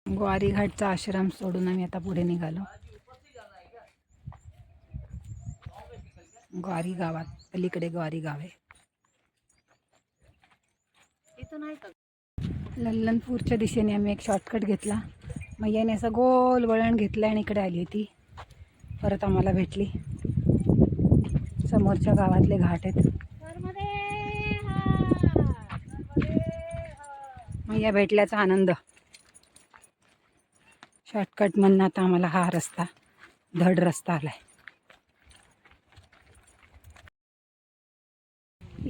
ग्वारी घाटचा आश्रम सोडून आम्ही आता पुढे निघालो. ग्वारी गावात पलीकडे ग्वारी गाव आहे. लल्लनपूरच्या दिशेने आम्ही एक शॉर्टकट घेतला. मग याने असं गोल वळण घेतलं आणि इकडे आली होती. परत आम्हाला भेटली. समोरच्या गावातले घाट आहेत. मैया भेटल्याचा आनंद. शॉर्टकट म्हणून आता आम्हाला हा रस्ता धड रस्ता आलाय.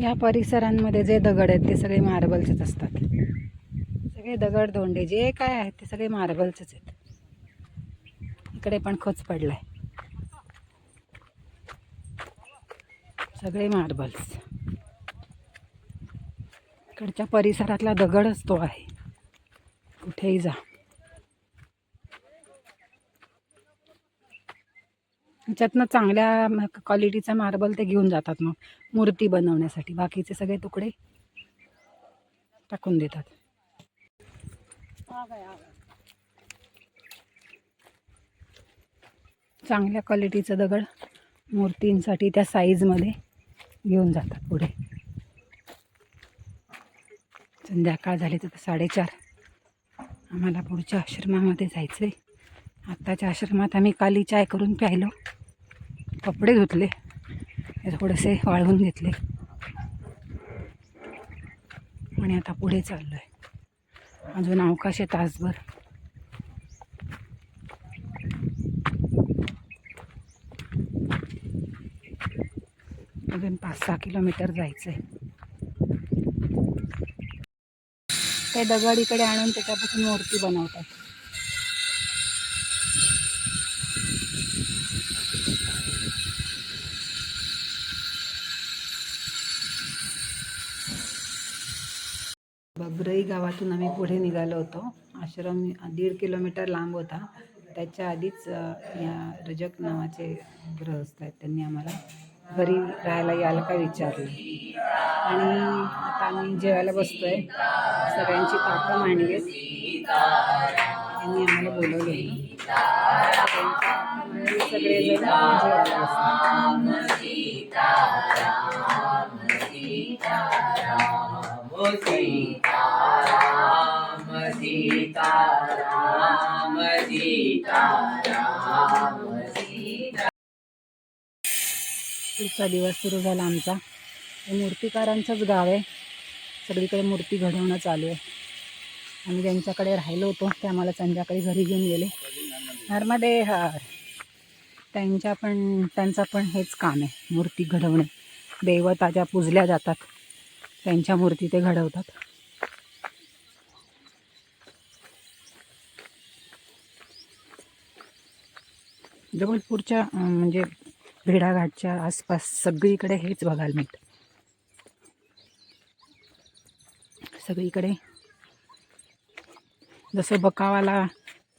या परिसरांमध्ये जे दगड आहेत ते सगळे मार्बलचेच असतात. सगळे दगड धोंडे जे काय आहेत ते सगळे मार्बलचेच आहेत. इकडे पण खच पडलाय. सगळे मार्बल्स. इकडच्या परिसरातला दगडच तो आहे. कुठेही जा. ह्याच्यातनं चांगल्या क्वालिटीचा मार्बल ते घेऊन जातात मग मूर्ती बनवण्यासाठी. बाकीचे सगळे तुकडे टाकून देतात. चांगल्या क्वालिटीचं दगड मूर्तींसाठी त्या साईजमध्ये घेऊन जातात पुढे. संध्याकाळ झाली तर 4:30. आम्हाला पुढच्या आश्रमामध्ये जायचं आहे. आत्ताच्या आश्रमात आम्ही काली चाय करून प्यायलो. कपडे धुतले, थोडेसे वाळवून घेतले आणि आता पुढे चाललो आहे. अजून अवकाश आहे तासभर. अजून 5-6 किलोमीटर जायचं आहे. ते दगड इकडे आणून त्याच्यापासून मूर्ती बनवतात. बबरई गावातून आम्ही पुढे निघालो होतो. आश्रम 1.5 किलोमीटर लांब होता. त्याच्या आधीच या रजक नावाचे गृहस्थ आहेत, त्यांनी आम्हाला घरी राहायला यायला का विचारलं. आणि आता आम्ही जेवायला बसतोय. सगळ्यांची ताटं मांडली आहेत. त्यांनी आम्हाला बोलवलं होतं. सगळे जण जेवायला बसतात. पुढचा दिवस सुरू झाला आमचा. हे मूर्तिकारांचंच गाव आहे. सगळीकडे मूर्ती घडवणं चालू आहे. आम्ही ज्यांच्याकडे राहिलो होतो ते आम्हाला संध्याकाळी घरी घेऊन गेले. नर्मदे हर. त्यांचं पण हेच काम आहे, मूर्ती घडवणे. देवता ज्या पूजल्या जातात त्यांच्या मूर्ती ते घडवतात. जबलपूरच्या म्हणजे भेडाघाटच्या आसपास सगळीकडे हेच बघायला मिळतं. सगळीकडे जसं बकावाला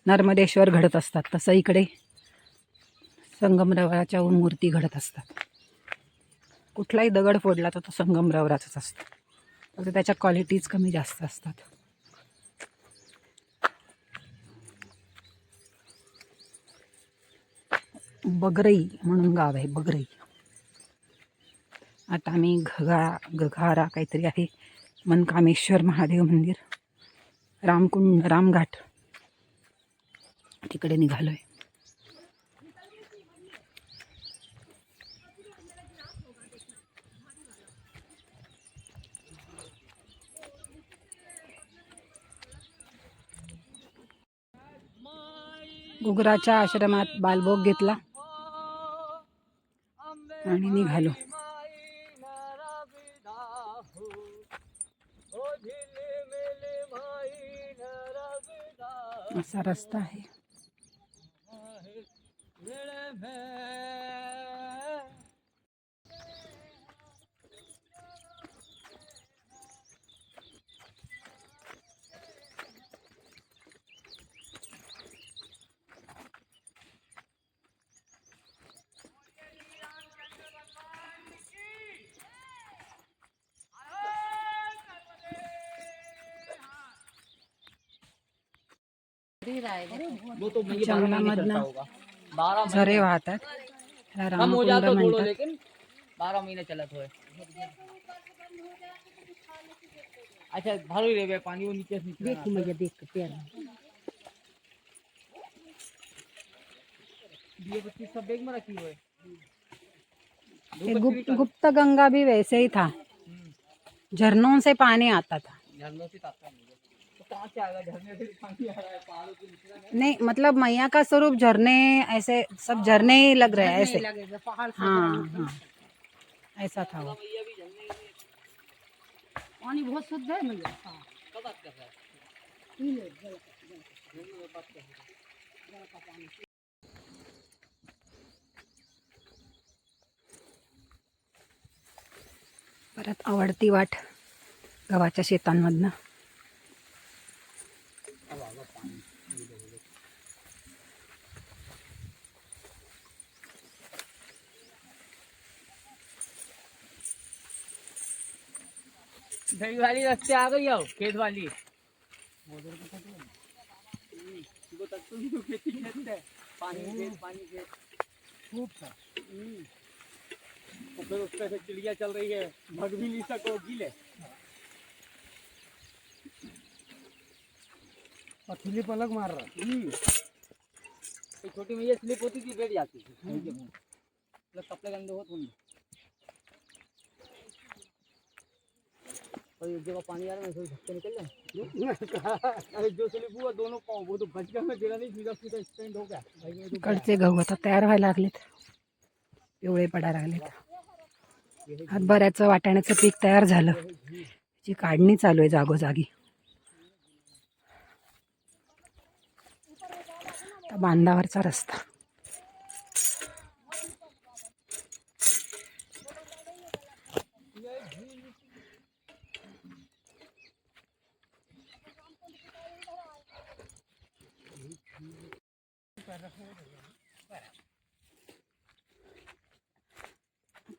नर्मदेश्वर घडत असतात तसं इकडे संगमरवराच्या मूर्ती घडत असतात. कुठलाही दगड फोडला तर तो संगमरवराचाच असतो. फक्त त्याच्या क्वालिटीज कमी जास्त असतात. बगरई म्हणून गाव आहे, बगरई. आता आम्ही घगारा काहीतरी आहे, मनकामेश्वर महादेव मंदिर, रामघाट तिकडे निघालोय. गुगराच्या आश्रमात बालभोग घेतला आणि निघालो. असा रस्ता आहे. वो तो मुझे 12 महीने जंगलामधनं चलता होगा। 12 झरे महीने वाहतात त्याला कम हो रामकुंड जाता थोड़ा, म्हणतात. लेकिन 12 महीने चलत होय। अच्छा भारी रे बे, पानी वो नीचे से निकला देख मुझे देख प्यार ये बत्ती सब बैग में रखी हुई ये गुप्त गंगा भी वैसे ही था, झरनों से पानी आता था। झरनों से आता है मुझे तो कहाँ से आएगा, झरने से पानी आ रहा है, पहाड़ों से निकला नहीं। नहीं मतलब मैया का स्वरूप झरने, ऐसे सब झरने ही लग रहे हैं ऐसे। हाँ हाँ ऐसा था वो। पानी बहुत शुद्ध है मैया। कब बात कर रहा है? परत आवडती वाट गव्हाच्या शेतांमधनं. दही वाली रास्ते आ गई हो, खेत वाली पानी खेत खूब था। तो फिर उसपे से चिड़िया चल रही है, भग भी नहीं सको, गीले पथरीली पलक मार रहा। तो छोटी मैया स्लिप होती थी, बैठ जाती थी मतलब कपड़े गंदे होते होंगे। और एक जगह पानी आ रहा है, मैं धक्के निकल जाए। अरे जो स्लिप हुआ दोनों पाँव, वो तो बच गया, मैं गिरा नहीं, सीधा सीधा स्टैंड हो गया। इकडचे गहू आता तयार व्हायला लागलेत, पिवळे पडायला लागलेत. हरभऱ्याचं वाटाण्याचं पीक तयार झालं, त्याची काढणी चालू आहे जागोजागी. आता बांधावरचा रस्ता.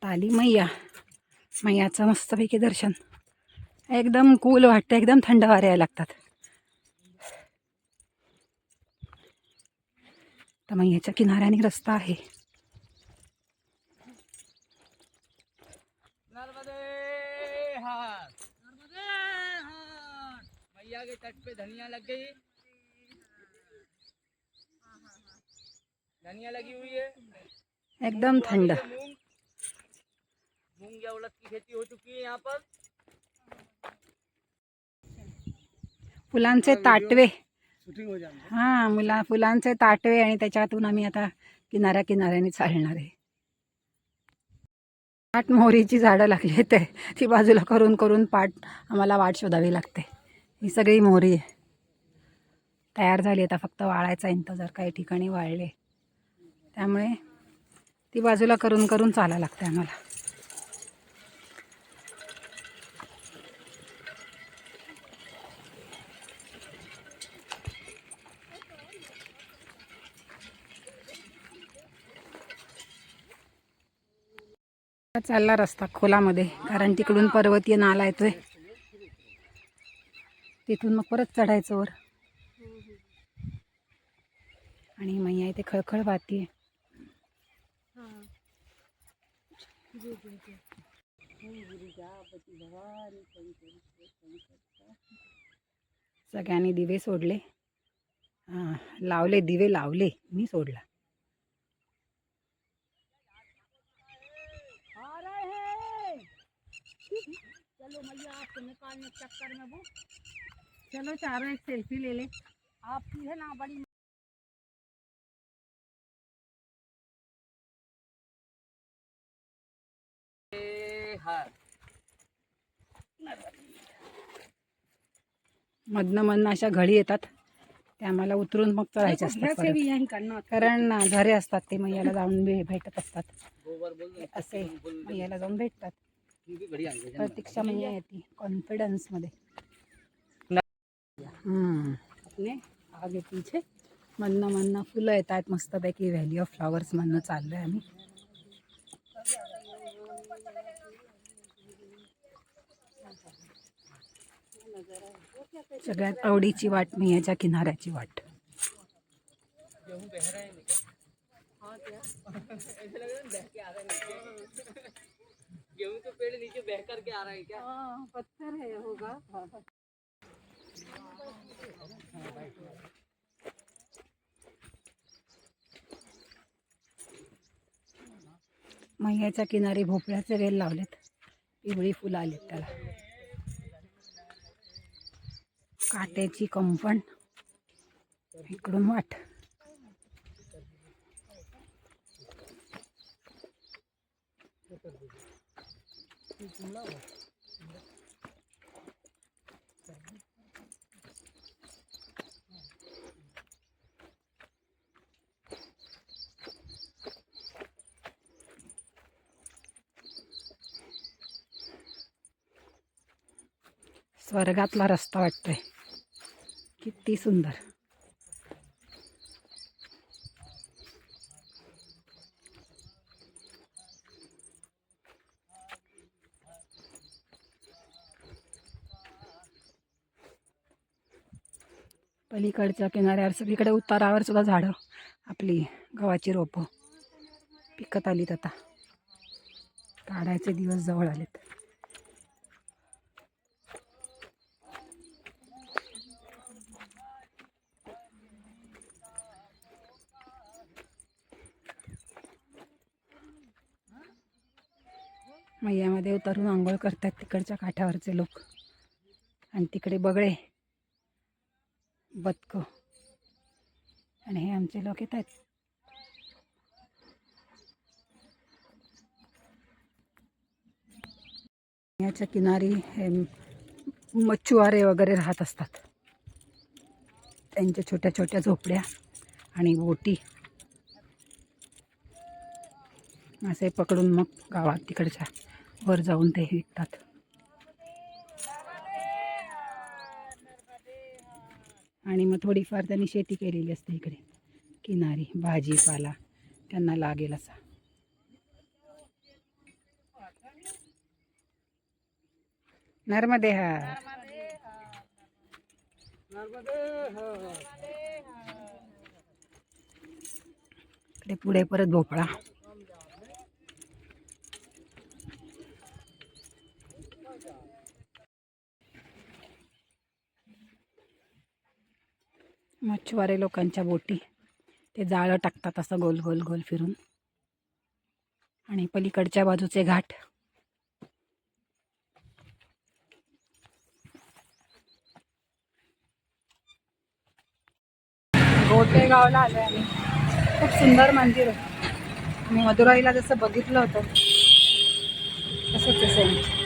आली मैया, मैयाचं मस्तपैकी दर्शन. एकदम कूल वाटतं, एकदम थंड वारे यायला लागतात. तर मैयाच्या किनाऱ्याने रस्ता आहे. मैया के तट पे धनिया लग गई, धनिया लगी हुई है, एकदम थंड. मूंग या उड़द की खेती हो चुकी है यहाँ पर. फुलांचे ताटवे, शूटिंग हो जाए. हा फुलांचे ताटवे, आणि त्याच्यातून आम्ही आता किनाऱ्याने चालणार आहे. पाट मोहरीची झाडं लागली ते, ती बाजूला करून करून आम्हाला वाट शोधावी लागते. ही सगळी मोहरी आहे, तयार झाली. आता फक्त वाळायचा इंतजार, काही ठिकाणी वाळले, त्यामुळे ती बाजूला करून करून चालायला लागते आम्हाला. चालला रस्ता खोलामध्ये, कारण तिकडून पर्वतीय नाला येतोय, तिथून मग परत चढायचं वर. आणि मैया इथे खळखळ वाहतीये. सगळ्यांनी दिवे सोडले, लावले दिवे, लावले, मी सोडला. चलो मैया आपको निकालने चक्कर में वो, चलो चारों एक सेल्फी ले ले. आपकी है ना बड़ी मधनं अशा घडी येतात, ते आम्हाला उतरून मग चढायचे असतात परत. कारण झरे असतात, ते मैयाला जाऊन भेटत असतात. असे मैयाला जाऊन भेटतात. प्रतीक्षा मैया येते कॉन्फिडन्स मध्ये. अपने आगे पीछे मधनं फुलं येत आहेत मस्तपैकी. व्हॅली ऑफ फ्लॉवर्स मधनं चाललोय आम्ही. सगळ्यात आवडीची वाट मैयाच्या किनाऱ्याची वाट. गेहूं बह रहे हैं क्या? हाँ क्या ऐसे लग रहा है बह के आ रहा है नीचे। गेहूं तो पेड़ नीचे बह करके आ रहा है क्या? हाँ पत्थर है होगा। मैयाच्या किनारी भोपळ्याचे वेल लावलेत, पिवळी फुलं आलीत त्याला. काट्याची कंपण, इकडून वाट. स्वर्गातला रस्ता वाटतोय, किती सुंदर. पलीकडच्या किनाऱ्यावर सगळीकडे उतारावर सुद्धा झाडं, आपली गव्हाची रोपं पिकत आलीत. आता काढायचे दिवस जवळ आलेत. मैयामध्ये उतरून आंघोळ करतात तिकडच्या काठावरचे लोक. आणि तिकडे बगळे, बदक, आणि हे आमचे लोक येत आहेत. याच्या किनारी हे मच्छुआरे वगैरे राहत असतात. त्यांच्या छोट्या छोट्या झोपड्या आणि बोटी असे पकडून मग गावात तिकडच्या वर जाऊन ते विकतात. आणि मग थोडीफार त्यांनी शेती केलेली असते इकडे किनारी, भाजीपाला त्यांना लागेल असा. नर्मदे हार. इकडे पुढे परत भोपळा. मच्छुवारे लोकांच्या बोटी, ते जाळं टाकतात असं गोल गोल गोल फिरून. आणि पलीकडच्या बाजूचे घाट. गोटेगावला आलो आम्ही. खूप सुंदर मंदिर आहे. मी मदुराईला जसं बघितलं होतं तसंच आहे.